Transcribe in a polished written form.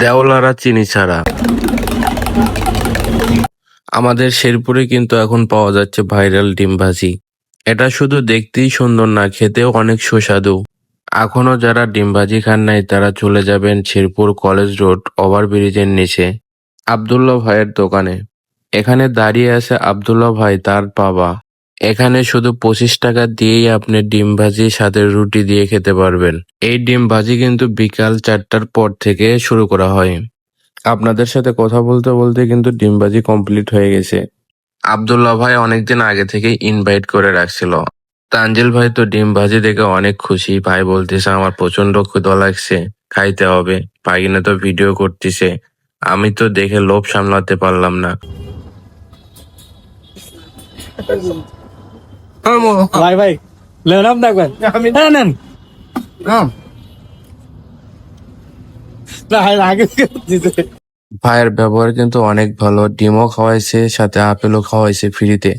দেওলারা চিনি ছাড়া। আমাদের শেরপুরে কিন্তু এখন পাওয়া যাচ্ছে ভাইরাল ডিম ভাজি। এটা শুধু দেখতেই সুন্দর না, খেতেও অনেক সুস্বাদু। এখনো যারা ডিম ভাজি খান নাই তারা চলে যাবেন শেরপুর কলেজ রোড ওভারব্রিজের নিচে আব্দুল্লাহ ভাইয়ের দোকানে। এখানে দাঁড়িয়ে আছে আব্দুল্লাহ ভাই তার বাবা। এখানে শুধু 25 টাকা দিয়েই আপনি ডিম ভাজি সাথে রুটি দিয়ে খেতে পারবেন। এই ডিম ভাজি কিন্তু বিকাল 4টার পর থেকে শুরু করা হয়। আপনাদের সাথে কথা বলতে বলতে কিন্তু ডিম ভাজি কমপ্লিট হয়ে গেছে। আব্দুল্লাহ ভাই অনেকদিন আগে থেকে ইনভাইট করে রাখছিল। তানজিল ভাই তো ডিম ভাজি দেখে অনেক খুশি। ভাই বলতেছে আমার প্রচন্ড ক্ষুধা লাগছে, খাইতে হবে। ভাগিনা তো ভিডিও করতেছে। আমি তো দেখে লোভ সামলাতে পারলাম না। ভাই ভাই লেনাম দেখবেন হ্যাঁ নেন না আগে দিতে ভাইয়ের ব্যবহার কিন্তু অনেক ভালো। ডিমও খাওয়াইছে সাথে আপেলও খাওয়াইছে ফ্রিতে।